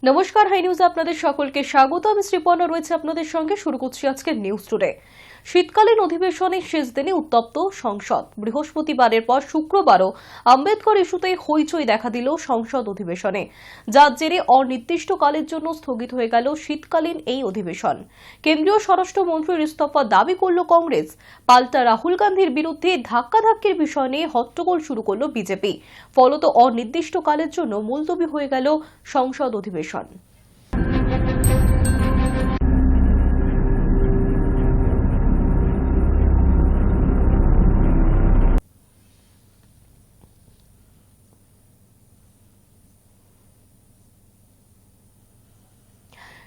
নমস্কার, হাই নিউজে আপনাদের সকলকে স্বাগত। আমি শ্রীপর্ণা রয়েছে আপনাদের সঙ্গে। শুরু করছি আজকের নিউজ টুডে। শীতকালীন অধিবেশনের শেষ দিনে উত্তপ্ত সংসদ। বৃহস্পতিবারের পর শুক্রবারও আম্বেদকর ইস্যুতে হইচই দেখা দিল সংসদ অধিবেশনে, যার জেরে অনির্দিষ্টকালের জন্য স্থগিত হয়ে গেল শীতকালীন এই অধিবেশন। কেন্দ্রীয় স্বরাষ্ট্রমন্ত্রীর ইস্তফা দাবি করল কংগ্রেস। পাল্টা রাহুল গান্ধীর বিরুদ্ধে ধাক্কাধাক্কির বিষয় নিয়ে হট্টগোল শুরু করল বিজেপি। ফলত অনির্দিষ্টকালের জন্য মুলতবি হয়ে গেল সংসদ অধিবেশন।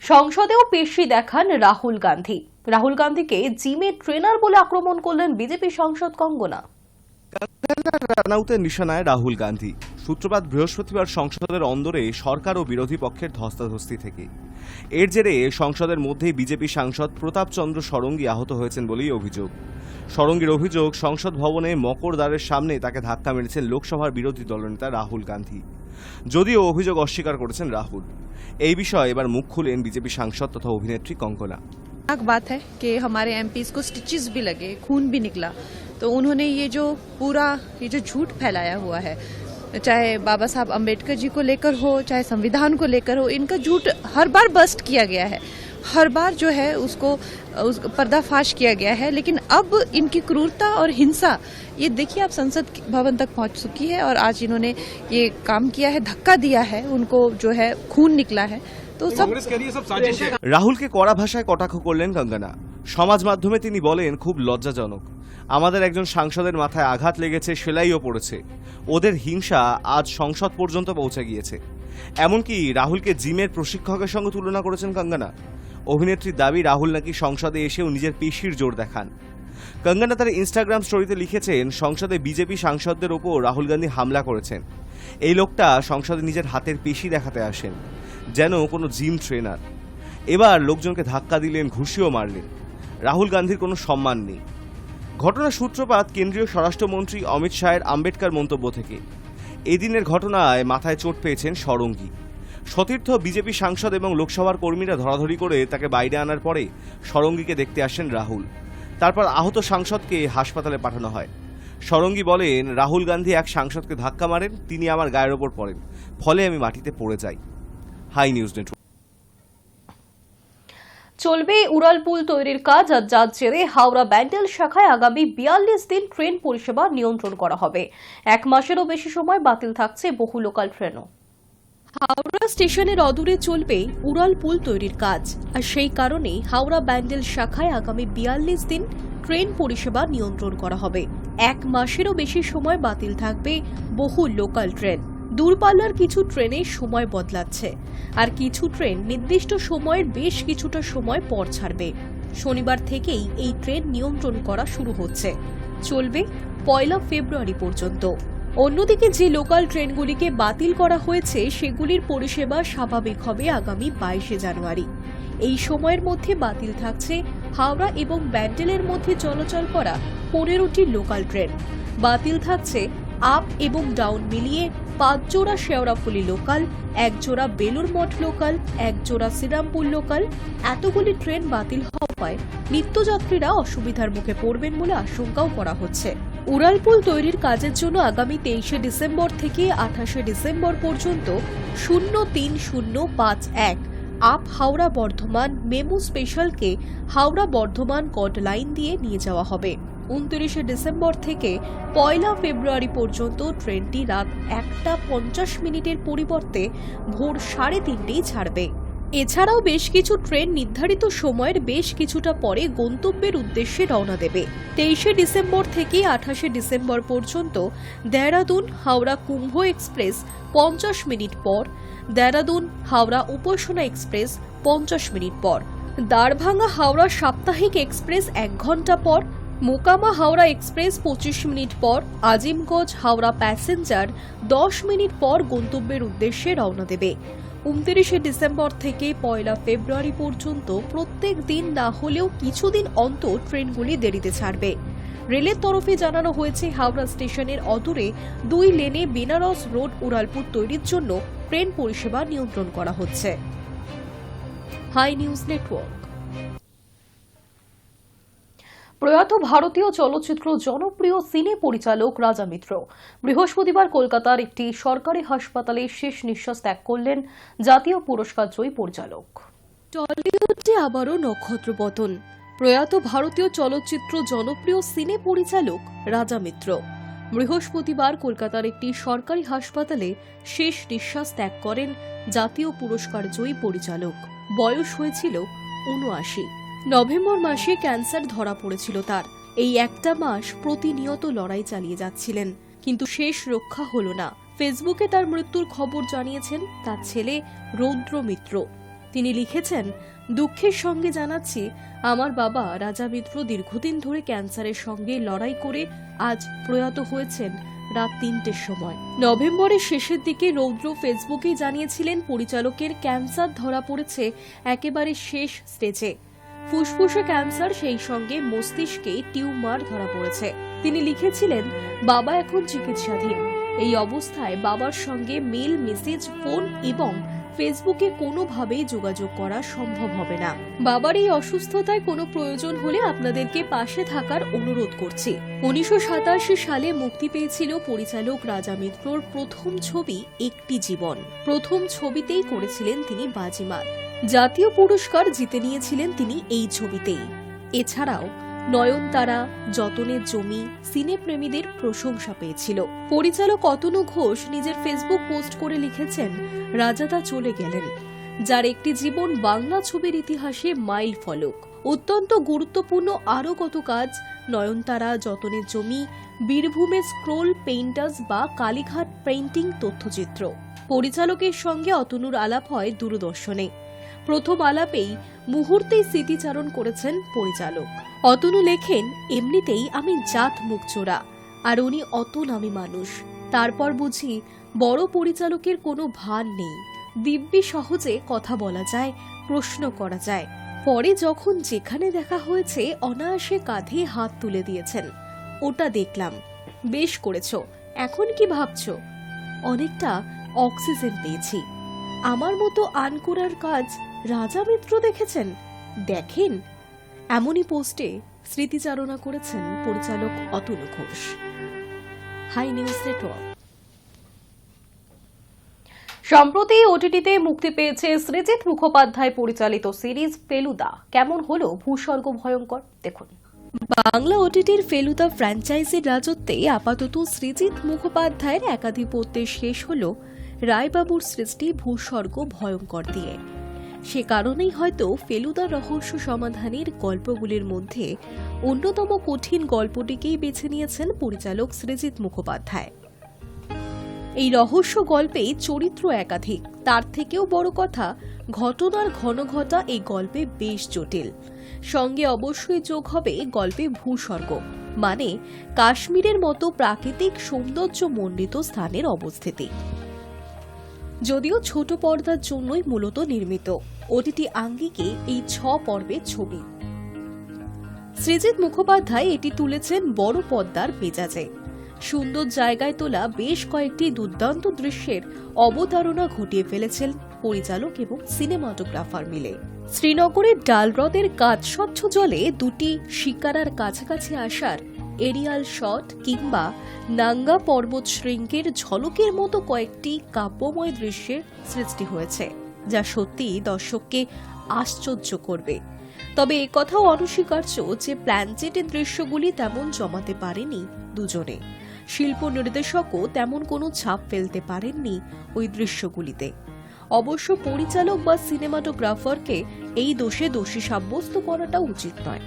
সংসদেও পেশি দেখান রাহুল গান্ধী। রাহুল গান্ধীকে জিমের ট্রেনার বলে আক্রমণ করলেন বিজেপি সাংসদ কঙ্গনা। রানাউতের নিশানায় রাহুল গান্ধী। সূত্রপাত বৃহস্পতিবার সংসদের অন্দরে সরকার ও বিরোধী পক্ষের ধস্তাধস্তি থেকে। এর জেরে সংসদের মধ্যেই বিজেপি সাংসদ প্রতাপ চন্দ্র ষড়ঙ্গী আহত হয়েছেন বলেই অভিযোগ। ষড়ঙ্গীর অভিযোগ, সংসদ ভবনে মকরদ্বারের সামনে তাকে ধাক্কা মেরেছেন লোকসভার বিরোধী দলনেতা রাহুল গান্ধী। যদিও অভিযোগ অস্বীকার করেছেন রাহুল। এই বিষয়ে এবার মুখ খুলেন বিজেপি সাংসদ তথা অভিনেত্রী কঙ্গনা। एक बात है कि हमारे एमपीज को स्टिचेस भी लगे, खून भी निकला, तो उन्होंने ये जो झूठ फैलाया हुआ है, चाहे बाबा साहब अम्बेडकर जी को लेकर हो, चाहे संविधान को लेकर हो, इनका झूठ हर बार बस्ट किया गया है, हर बार जो है उसको पर्दाफाश किया गया है। लेकिन अब इनकी क्रूरता और हिंसा ये देखिए आप संसद भवन तक पहुंच चुकी है और आज इन्होंने ये काम किया है, धक्का दिया है, उनको जो है खून निकला है। तो सब রাহুলকে কড়া ভাষায় কটাক্ষ করলেন কঙ্গনা। সমাজ মাধ্যমে তিনি বলেন, খুব লজ্জাজনক, আমাদের একজন সাংসদের মাথায় আঘাত লেগেছে, সেলাইও পড়েছে, ওদের হিংসা আজ সংসদ পর্যন্ত পৌঁছে গিয়েছে। এমনকি রাহুলকে জিমের প্রশিক্ষকের সঙ্গে তুলনা করেছেন কঙ্গনা। অভিনেত্রীর দাবি, রাহুল নাকি সংসদে এসেও নিজের পেশির জোর দেখান। কঙ্গনা তার ইনস্টাগ্রাম স্টোরিতে লিখেছেন, সংসদে বিজেপি সাংসদদের ওপর রাহুল গান্ধী হামলা করেছেন। এই লোকটা সংসদে নিজের হাতের পেশি দেখাতে আসেন, যেন কোনো জিম ট্রেনার। এবার লোকজনকে ধাক্কা দিলেন, ঘুষিও মারলেন। রাহুল গান্ধীর কোনো সম্মান নেই। ঘটনার সূত্রপাত কেন্দ্রীয় স্বরাষ্ট্রমন্ত্রী অমিত শাহের আম্বেদকর মন্তব্য থেকে। এদিনের ঘটনায় মাথায় চোট পেয়েছেন ষড়ঙ্গী। সতীর্থ বিজেপি সাংসদ এবং লোকসভার কর্মীরা ধরাধরি করে তাকে বাইরে আনার পরে ষড়ঙ্গীকে দেখতে আসেন রাহুল। তারপর আহত সাংসদকে হাসপাতালে পাঠানো হয়। ষড়ঙ্গী বলেন, রাহুল গান্ধী এক সাংসদকে ধাক্কা মারেন, তিনি আমার গায়ের ওপর পড়েন, ফলে আমি মাটিতে পড়ে যাই। Hi News Network. চলবে উড়ালপুল তৈরির কাজ, আর যার জেরে হাওড়া ব্যান্ডেল শাখায় আগামী 42 দিন ট্রেন পরিষেবা নিয়ন্ত্রণ করা হবে। এক মাসেরও বেশি সময় বাতিল থাকছে বহু লোকাল ট্রেনও। হাওড়া স্টেশনের অদূরে চলবে উড়ালপুল তৈরির কাজ, আর সেই কারণে হাওড়া ব্যান্ডেল শাখায় আগামী 42 দিন ট্রেন পরিষেবা নিয়ন্ত্রণ করা হবে। এক মাসেরও বেশি সময় বাতিল থাকবে বহু লোকাল ট্রেন। দূরপাল্লার কিছু ট্রেনের সময় বদলাচ্ছে, আর কিছু ট্রেন নির্দিষ্ট সময়ের বেশ কিছুটা সময় পর ছাড়বে। শনিবার থেকেই এই ট্রেন নিয়ন্ত্রণ করা শুরু হচ্ছে, চলবে 1 ফেব্রুয়ারি পর্যন্ত। অন্যদিকে যে লোকাল ট্রেনগুলিকে বাতিল করা হয়েছে সেগুলির পরিষেবা স্বাভাবিক হবে আগামী 22 জানুয়ারি। এই সময়ের মধ্যে বাতিল থাকছে হাওড়া এবং ব্যান্ডেলের মধ্যে চলাচল করা 15টি লোকাল ট্রেন। বাতিল থাকছে আপ এবং ডাউন মিলিয়ে 5 জোড়া শেওড়াফুলি লোকাল, 1 জোড়া বেলুর মঠ লোকাল, 1 জোড়া শ্রীরামপুর লোকাল। এতগুলি ট্রেন বাতিল হওয়ায় নিত্যযাত্রীরা অসুবিধার মুখে পড়বেন বলে আশঙ্কাও করা হচ্ছে। উড়ালপুল তৈরির কাজের জন্য আগামী 23 ডিসেম্বর থেকে 28 ডিসেম্বর পর্যন্ত 03051 আপ হাওড়া বর্ধমান মেমু স্পেশালকে হাওড়া বর্ধমান কড লাইন দিয়ে নিয়ে যাওয়া হবে। 29 ডিসেম্বর থেকে 1 ফেব্রুয়ারি পর্যন্ত ট্রেনটি রাত 1:50 পরিবর্তে ভোর 3:30 ছাড়বে। এছাড়াও বেশ কিছু ট্রেন নির্ধারিত সময়ের বেশ কিছুটা পরে গন্তব্যের উদ্দেশ্যে রওনা দেবে। 23 ডিসেম্বর থেকে 28 ডিসেম্বর পর্যন্ত দেহরাদুন হাওড়া কুম্ভ এক্সপ্রেস 50 মিনিট পর, দেহরাদুন হাওড়া উপাসনা এক্সপ্রেস 50 মিনিট পর, দারভাঙ্গা হাওড়া সাপ্তাহিক এক্সপ্রেস 1 ঘন্টা পর, মোকামা হাওড়া এক্সপ্রেস 25 মিনিট পর, আজিমগঞ্জ হাওড়া প্যাসেঞ্জার 10 মিনিট পর গন্তব্যের উদ্দেশ্যে রওনা দেবে। 29 ডিসেম্বর থেকে 1 ফেব্রুয়ারি পর্যন্ত প্রত্যেক দিন না হলেও কিছুদিন অন্তর ট্রেনগুলি দেরিতে ছাড়বে। রেলের তরফে জানানো হয়েছে হাওড়া স্টেশনের অদূরে 2 লেনে বেনারস রোড উড়ালপুর তৈরির জন্য ট্রেন পরিষেবা নিয়ন্ত্রণ করা হচ্ছে। Hi News Network. প্রয়াত ভারতীয় চলচ্চিত্র জনপ্রিয় সিনে পরিচালক রাজা মিত্র বৃহস্পতিবার কলকাতার একটি সরকারি হাসপাতালে শেষ নিঃশ্বাস ত্যাগ করলেন জাতীয় পুরস্কার জয়ী পরিচালক। টলিউডে আবারও নক্ষত্র পতন। প্রয়াত ভারতীয় চলচ্চিত্র জনপ্রিয় সিনে পরিচালক রাজা মিত্র বৃহস্পতিবার কলকাতার একটি সরকারি হাসপাতালে শেষ নিঃশ্বাস ত্যাগ করেন জাতীয় পুরস্কার জয়ী পরিচালক। বয়স হয়েছিল ৭৯। নভেম্বর মাসে ক্যান্সার ধরা পড়েছিল তার। এই একটা মাস প্রতিনিয়ত লড়াই চালিয়ে যাচ্ছিলেন, কিন্তু শেষ রক্ষা হল না। ফেসবুকে তার মৃত্যুর খবর জানিয়েছেন তার ছেলে রৌদ্র মিত্র। তিনি লিখেছেন, দুঃখের সঙ্গে জানাচ্ছি আমার বাবা রাজা মিত্র দীর্ঘদিন ধরে ক্যান্সারের সঙ্গে লড়াই করে আজ প্রয়াত হয়েছেন রাত ৩টের সময়। নভেম্বরের শেষের দিকে রৌদ্র ফেসবুকেই জানিয়েছিলেন পরিচালকের ক্যান্সার ধরা পড়েছে একেবারে শেষ স্টেজে। ফুসফুসে ক্যান্সার, সেই সঙ্গে মস্তিষ্কে টিউমার ধরা পড়েছে। তিনি লিখেছিলেন, বাবা এখন চিকিৎসাধীন। এই অবস্থায় বাবার সঙ্গে মেল, মেসেজ, ফোন এবং ফেসবুকে কোনোভাবেই যোগাযোগ করা সম্ভব হবে না। বাবার এই অসুস্থতায় কোনো প্রয়োজন হলে আপনাদেরকে পাশে থাকার অনুরোধ করছি। ১৯৮৭ সালে মুক্তি পেয়েছিল পরিচালক রাজা মিত্রর প্রথম ছবি একটি জীবন। প্রথম ছবিতেই করেছিলেন তিনি বাজিমাত। জাতীয় পুরস্কার জিতে নিয়েছিলেন তিনি এই ছবিতেই। এছাড়াও নয়নতারা, যতনের জমি সিনেপ্রেমীদের প্রশংসা পেয়েছিল। পরিচালক অতনু ঘোষ নিজের ফেসবুক পোস্ট করে লিখেছেন, রাজাদা চলে গেলেন, যার একটি জীবন বাংলা ছবির ইতিহাসে মাইল ফলক। অত্যন্ত গুরুত্বপূর্ণ আরও কত কাজ, নয়নতারা, যতনের জমি, বীরভূমের স্ক্রোল পেইন্টার্স বা কালীঘাট পেইন্টিং তথ্যচিত্র। পরিচালকের সঙ্গে অতনুর আলাপ হয় দূরদর্শনে। প্রথম আলাপেই মুহূর্তেই স্মৃতিচারণ করেছেন পরিচালক। অতনু লেখেন, এমনিতেই আমি জাত মুখ চোরা, আর উনি অত নামী মানুষ। তারপর বুঝি বড় পরিচালকের কোনো ভার নেই। দিব্যি সহজে কথা বলা যায়, প্রশ্ন করা যায়। পরে যখন যেখানে দেখা হয়েছে অনায়াসে কাঁধে হাত তুলে দিয়েছেন। ওটা দেখলাম, বেশ করেছো, এখন কি ভাবছো? অনেকটা অক্সিজেন পেয়েছি। আমার মতো আনকোরার কাজ রাজা মিত্র দেখেছেন, দেখেন। এমনই পোস্টে স্মৃতিচারণা করেছেন পরিচালক Atanu Ghosh. Hi News Network. সম্প্রতি ওটিটিতে মুক্তি পেয়েছে সৃজিত মুখোপাধ্যায় পরিচালিত সিরিজ ফেলুদা। কেমন হলো ভূস্বর্গ ভয়ঙ্কর, দেখুন। বাংলা ওটিটির ফেলুদা ফ্র্যাঞ্চাইজির রাজত্বে আপাতত সৃজিত মুখোপাধ্যায়ের একাধিপত্যে শেষ হল রায়বাবুর সৃষ্টি ভূস্বর্গ ভয়ঙ্কর দিয়ে। সে কারণেই হয়তো ফেলুদা রহস্য সমাধানের গল্পগুলির মধ্যে অন্যতম কঠিন গল্পটিকেই বেছে নিয়েছেন পরিচালক সৃজিত মুখোপাধ্যায়। এই রহস্য গল্পে চরিত্র একাধিক, তার থেকেও বড় কথা ঘটনার ঘনঘটা এই গল্পে বেশ জটিল। সঙ্গে অবশ্যই যোগ হবে গল্পে ভূস্বর্গ, মানে কাশ্মীরের মতো প্রাকৃতিক সৌন্দর্যমণ্ডিত স্থানের অবস্থিতি। যদিও ছোট পর্দার জন্যই মূলত নির্মিত, ওটিটি আঙ্গিকে এই ৬ পর্বের ছবি। সৃজিত মুখোপাধ্যায় এটি তুলেছেন বড় পর্দার মেজাজে। সুন্দর জায়গায় তোলা বেশ কয়েকটি দুর্দান্ত দৃশ্যের অবতারণা ঘটিয়ে ফেলেছেন পরিচালক এবং সিনেমাটোগ্রাফার মিলে। শ্রীনগরের ডাল হ্রদের কাঁচস্বচ্ছ জলে দুটি শিকারার কাছাকাছি আসার এরিয়াল শট কিংবা নাঙ্গা পর্বত শৃঙ্গের ঝলকের মতো কয়েকটি কাব্যময় দৃশ্যের সৃষ্টি হয়েছে, যা সত্যিই দর্শককে আশ্চর্য করবে। তবে একথাও অনস্বীকার্য যে প্ল্যানচেটের দৃশ্যগুলি তেমন জমাতে পারেনি দুজনে। শিল্প নির্দেশকও তেমন কোনো ছাপ ফেলতে পারেননি ওই দৃশ্যগুলিতে। অবশ্য পরিচালক বা সিনেমাটোগ্রাফারকে এই দোষে দোষী সাব্যস্ত করাটা উচিত নয়।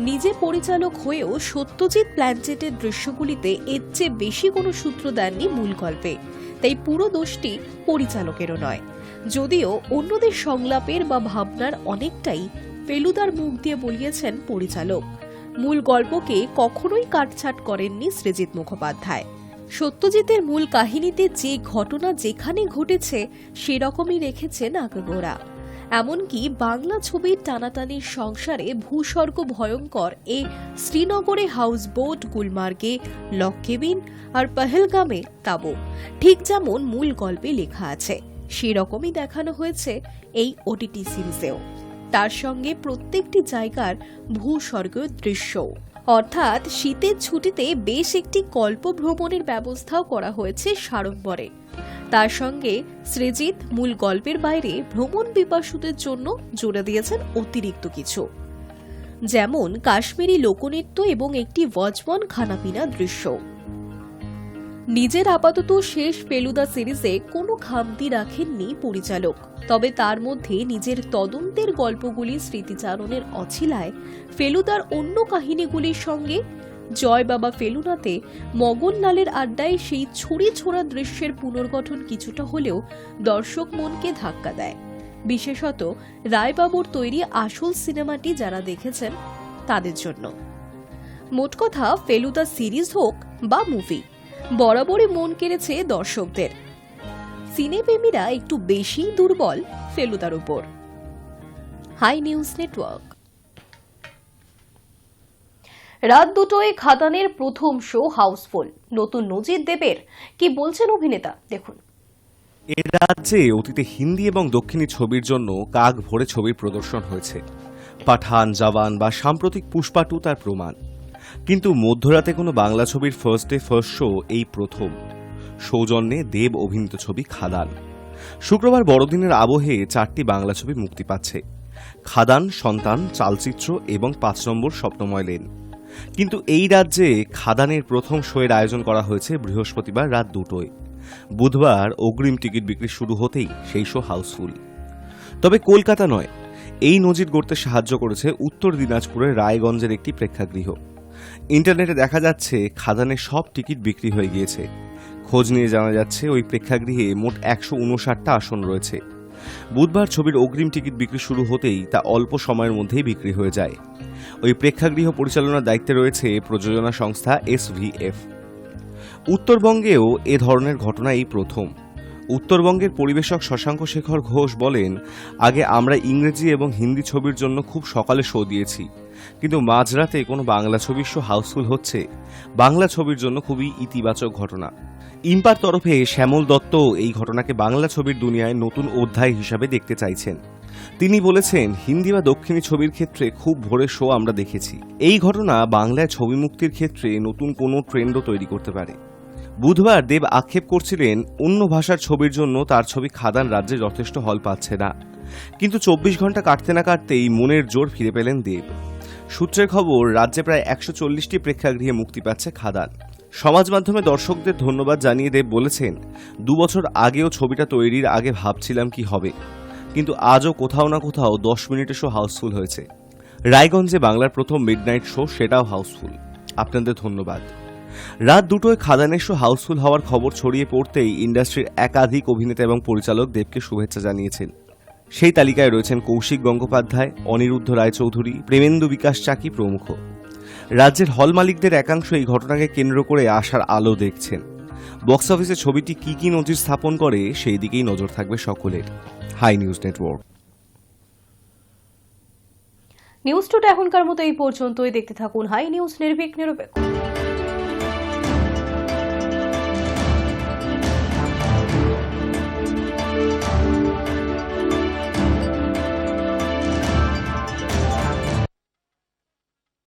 নিজে পরিচালক হয়েও সত্যজিৎ প্ল্যানচেটের দৃশ্যগুলিতে এর চেয়ে বেশি কোনো সূত্র দেননি মূল গল্পে, তাই পুরো দোষটি পরিচালকেরও নয়। যদিও অন্যদের সংলাপের বা ভাবনার অনেকটাই ফেলুদার মুখ দিয়ে বলিয়েছেন পরিচালক। মূল গল্পকে কখনোই কাটছাট করেননি সৃজিত মুখোপাধ্যায়। সত্যজিতের মূল কাহিনীতে যে ঘটনা যেখানে ঘটেছে সেরকমই রেখেছেন আগাগোড়া। এমনকি বাংলা ছবির টানাটানির সংসারে ভূস্বর্গ ভয়ঙ্কর এ শ্রীনগরে হাউসবোট, গুলমার্গে লক কেবিন আর পহেলগামে তাবু, ঠিক যেমন মূল গল্পে লেখা আছে। সেরকমই দেখানো হয়েছে এই ওটিটি সিরিজেও। তার সঙ্গে প্রত্যেকটি জায়গার ভূস্বর্গীয় দৃশ্য, অর্থাৎ শীতের ছুটিতে বেশ একটি কল্প ভ্রমণের ব্যবস্থাও করা হয়েছে সাড়ম্বরে। তার সঙ্গে সৃজিত মূল গল্পের বাইরে ভ্রমণ পিপাসুদের জন্য জুড়ে দিয়েছেন অতিরিক্ত কিছু, যেমন কাশ্মীরি লোকনৃত্য এবং একটি ওয়াজওয়ান খানাপিনা দৃশ্য। নিজের আপাতত শেষ ফেলুদা সিরিজে কোনো খামতি রাখেননি পরিচালক, তবে তার মধ্যে নিজের তদন্তের গল্পগুলি স্মৃতিচারণের অছিলায় ফেলুদার অন্য কাহিনীগুলির সঙ্গে জয় বাবা ফেলুনাতে মগনলালের আড্ডায় সেই ছুরি ছোড়া দৃশ্যের পুনর্গঠন কিছুটা হলেও দর্শক মনকে ধাক্কা দেয়, বিশেষত রায়বাবুর তৈরি আসল সিনেমাটি যারা দেখেছেন তাদের জন্য। মোট কথা, ফেলুদা সিরিজ হোক বা মুভি, বরাবরই মন কেড়েছে দর্শকদের। সিনেপ্রেমীরা একটু বেশি দুর্বল ফেলুদার উপর। Hi News Network. রাত দুটোয় খাদানের প্রথম শো হাউসফুল, নতুন নজির দেবের। কি বলছেন অভিনেতা, দেখুন। এ রাজ্যে অতীতে হিন্দি এবং দক্ষিণী ছবির জন্য কাক ভরে ছবির প্রদর্শন হয়েছে। পাঠান, জওয়ান বা সাম্প্রতিক পুষ্পা 2 তার প্রমাণ। কিন্তু মধ্যরাতে কোনো বাংলা ছবির ফার্স্ট ডে ফার্স্ট শো এই প্রথম। সৌজন্যে দেব অভিনীত ছবি খাদান। শুক্রবার বড়দিনের আবহে 4টি বাংলা ছবি মুক্তি পাচ্ছে: খাদান, সন্তান, চালচিত্র এবং 5 নম্বর স্বপ্নময় লেন। কিন্তু এই রাজ্যে খাদানের প্রথম শোয়ের আয়োজন করা হয়েছে বৃহস্পতিবার রাত 2টোয়। বুধবার অগ্রিম টিকিট বিক্রি শুরু হতেই সেই শো হাউসফুল। তবে কলকাতা নয়, এই নজির গড়তে সাহায্য করেছে উত্তর দিনাজপুরের রায়গঞ্জের একটি প্রেক্ষাগৃহ। ইন্টারনেটে দেখা যাচ্ছে খাদানের সব টিকিট বিক্রি হয়ে গিয়েছে। খোঁজ নিয়ে জানা যাচ্ছে ওই প্রেক্ষাগৃহে মোট 159টা আসন রয়েছে। বুধবার ছবির অগ্রিম টিকিট বিক্রি শুরু হতেই তা অল্প সময়ের মধ্যেই বিক্রি হয়ে যায়। ওই প্রেক্ষাগৃহ পরিচালনার দায়িত্বে রয়েছে প্রযোজনা সংস্থা SVF। উত্তরবঙ্গেও এ ধরনের ঘটনা এই প্রথম। উত্তরবঙ্গের পরিবেশক শশাঙ্ক শেখর ঘোষ বলেন, আগে আমরা ইংরেজি এবং হিন্দি ছবির জন্য খুব সকালে শো দিয়েছি, কিন্তু মাঝরাতে কোনো বাংলা ছবির শো হাউসফুল হচ্ছে বাংলা ছবির জন্য খুবই ইতিবাচক ঘটনা। ইম্পার তরফে শ্যামল দত্ত এই ঘটনাকে বাংলা ছবির দুনিয়ায় নতুন অধ্যায় হিসাবে দেখতে চাইছেন। তিনি বলেছেন, হিন্দি বা দক্ষিণী ছবির ক্ষেত্রে খুব ভোরে শো আমরা দেখেছি। এই ঘটনা বাংলায় ছবি মুক্তির ক্ষেত্রে নতুন কোনো ট্রেন্ডও তৈরি করতে পারে। বুধবার দেব আক্ষেপ করছিলেন, অন্য ভাষার ছবির জন্য তার ছবি খাদান রাজ্যে যথেষ্ট হল পাচ্ছে না। কিন্তু 24 ঘন্টা কাটতে না কাটতেই মনের জোর ফিরে পেলেন দেব। সূত্রের খবর, রাজ্যে প্রায় 140টি প্রেক্ষাগৃহে মুক্তি পাচ্ছে খাদান। সমাজ মাধ্যমে দর্শকদের ধন্যবাদ জানিয়ে দেব বলেছেন, 2 বছর আগেও ছবিটা তৈরির আগে ভাবছিলাম কি হবে, কিন্তু আজও কোথাও না কোথাও 10 মিনিটের শো হাউসফুল হয়েছে। রায়গঞ্জে বাংলার প্রথম মিডনাইট শো, সেটাও হাউসফুল। আপনাদের ধন্যবাদ। রাত 2টোয় খাদানের শো হাউসফুল হওয়ার খবর ছড়িয়ে পড়তেই ইন্ডাস্ট্রির একাধিক অভিনেতা এবং পরিচালক দেবকে শুভেচ্ছা জানিয়েছেন। সেই তালিকায় রয়েছেন কৌশিক গঙ্গোপাধ্যায়, অনিরুদ্ধ রায়চৌধুরী, প্রেমেন্দু বিকাশ চাকি প্রমুখ। রাজ্যের হল মালিকদের একাংশ এই ঘটনাকে কেন্দ্র করে আশার আলো দেখছেন। বক্স অফিসে ছবিটি কি কি নজির স্থাপন করে সেই দিকেই নজর থাকবে সকলের। Hi News Network. News today এখনকার মতো এই পর্যন্তই। দেখতে থাকুন হাই নিউজ, নির্ভীক নিরপেক্ষ।